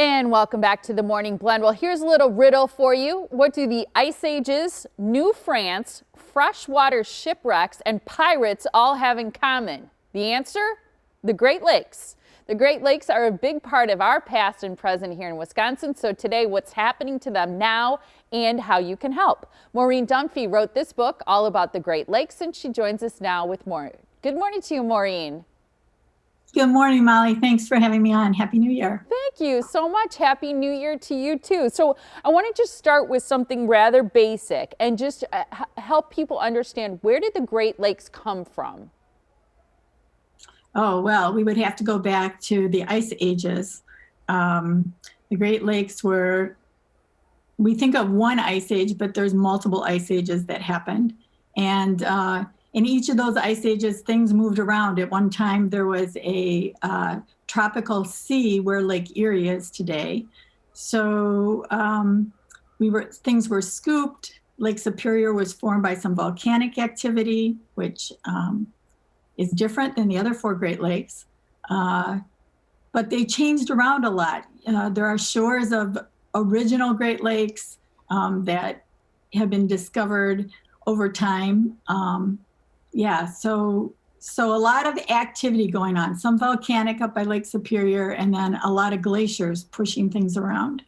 And welcome back to the Morning Blend. Well, here's a little riddle for you. What do the Ice Ages, New France, freshwater shipwrecks, and pirates all have in common? The answer? The Great Lakes. The Great Lakes are a big part of our past and present here in Wisconsin. So today, what's happening to them now and how you can help. Maureen Dunphy wrote this book all about the Great Lakes, and she joins us now with more. Good morning to you, Maureen. Good morning, Molly. Thanks for having me on. Happy New Year. Thank you so much. Happy New Year to you too. So I want to just start with something rather basic and just help people understand, where did the Great Lakes come from? Oh, well, we would have to go back to the Ice Ages. The Great Lakes we think of one ice age, but there's multiple ice ages that happened. And in each of those ice ages, things moved around. At one time, there was a tropical sea where Lake Erie is today. So things were scooped. Lake Superior was formed by some volcanic activity, which is different than the other four Great Lakes. But they changed around a lot. There are shores of original Great Lakes that have been discovered over time. So a lot of activity going on, some volcanic up by Lake Superior, and then a lot of glaciers pushing things around.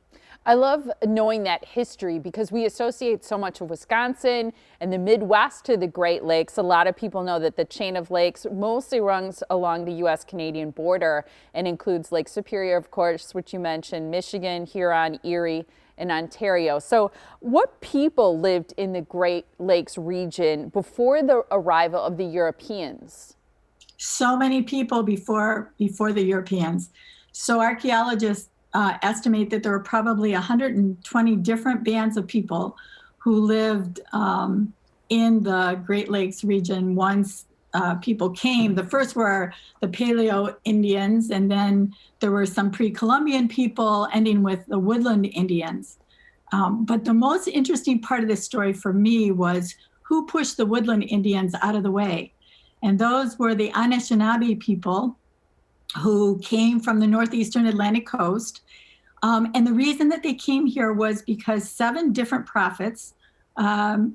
I love knowing that history because we associate so much of Wisconsin and the Midwest to the Great Lakes. A lot of people know that the chain of lakes mostly runs along the U.S.-Canadian border and includes Lake Superior, of course, which you mentioned, Michigan, Huron, Erie, and Ontario. So what people lived in the Great Lakes region before the arrival of the Europeans? So many people before the Europeans. So archaeologists estimate that there were probably 120 different bands of people who lived in the Great Lakes region once people came. The first were the Paleo Indians, and then there were some pre-Columbian people, ending with the Woodland Indians. But the most interesting part of this story for me was who pushed the Woodland Indians out of the way. And those were the Anishinaabe people who came from the northeastern Atlantic coast. And the reason that they came here was because 7 different prophets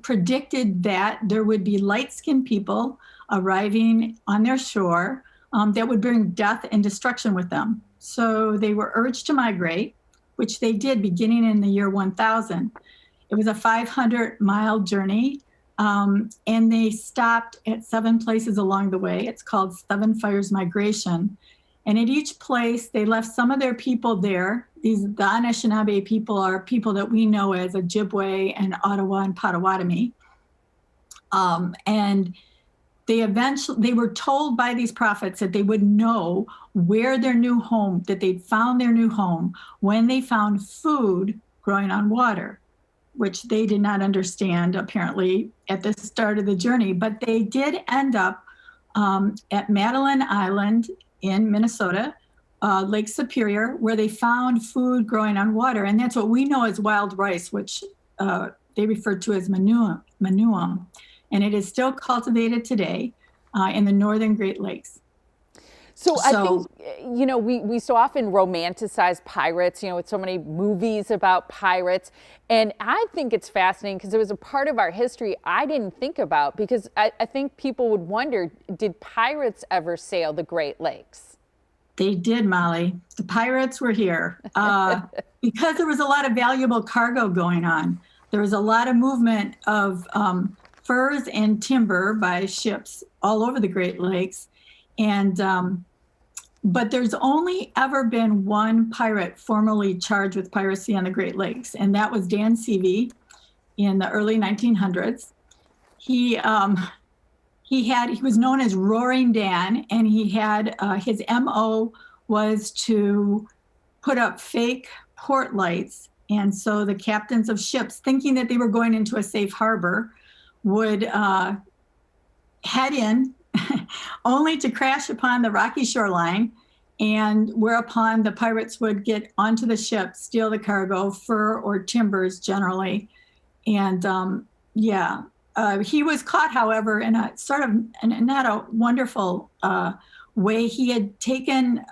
predicted that there would be light-skinned people arriving on their shore that would bring death and destruction with them. So they were urged to migrate, which they did beginning in the year 1000. It was a 500-mile journey, and they stopped at 7 places along the way. It's called Seven Fires Migration. And at each place, they left some of their people there. The Anishinaabe people are people that we know as Ojibwe and Ottawa and Potawatomi. And they were told by these prophets that they would know where their new home, that they'd found their new home when they found food growing on water, which they did not understand apparently at the start of the journey. But they did end up at Madeline Island in Minnesota, Lake Superior, where they found food growing on water. And that's what we know as wild rice, which they refer to as manuum. And it is still cultivated today in the northern Great Lakes. So I think, we so often romanticize pirates, with so many movies about pirates. And I think it's fascinating because it was a part of our history I didn't think about, because I think people would wonder, did pirates ever sail the Great Lakes? They did, Molly. The pirates were here because there was a lot of valuable cargo going on. There was a lot of movement of furs and timber by ships all over the Great Lakes. And but there's only ever been one pirate formally charged with piracy on the Great Lakes, and that was Dan Seavey in the early 1900s. He was known as Roaring Dan, and he had his MO was to put up fake port lights, and so the captains of ships, thinking that they were going into a safe harbor, would head in only to crash upon the rocky shoreline, and whereupon the pirates would get onto the ship, steal the cargo, fur or timbers generally. And he was caught, however, in a sort of not a wonderful way. He had taken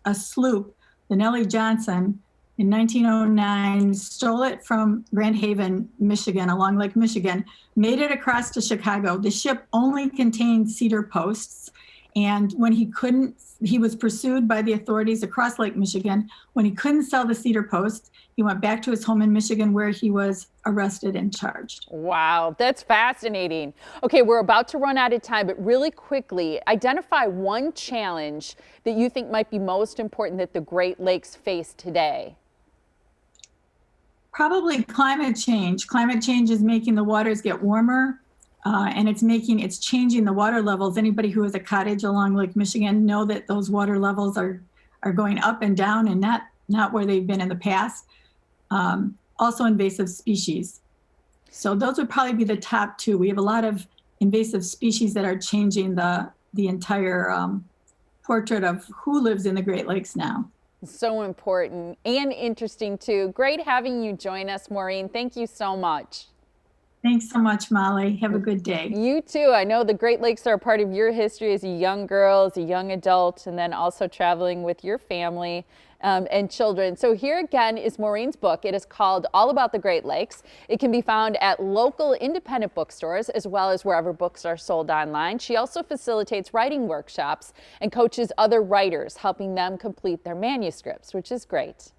a sloop, the Nellie Johnson, in 1909, stole it from Grand Haven, Michigan, along Lake Michigan, made it across to Chicago. The ship only contained cedar posts. And when he was pursued by the authorities across Lake Michigan. When he couldn't sell the cedar posts, he went back to his home in Michigan where he was arrested and charged. Wow, that's fascinating. Okay, we're about to run out of time, but really quickly, identify one challenge that you think might be most important that the Great Lakes face today. Probably climate change. Climate change is making the waters get warmer, and it's changing the water levels. Anybody who has a cottage along Lake Michigan know that those water levels are going up and down, and not where they've been in the past. Also invasive species. So those would probably be the top two. We have a lot of invasive species that are changing the entire portrait of who lives in the Great Lakes now. So important and interesting too. Great having you join us, Maureen. Thank you so much. Thanks so much, Molly. Have a good day. You too. I know the Great Lakes are a part of your history as a young girl, as a young adult, and then also traveling with your family and children. So here again is Maureen's book. It is called All About the Great Lakes. It can be found at local independent bookstores as well as wherever books are sold online. She also facilitates writing workshops and coaches other writers, helping them complete their manuscripts, which is great.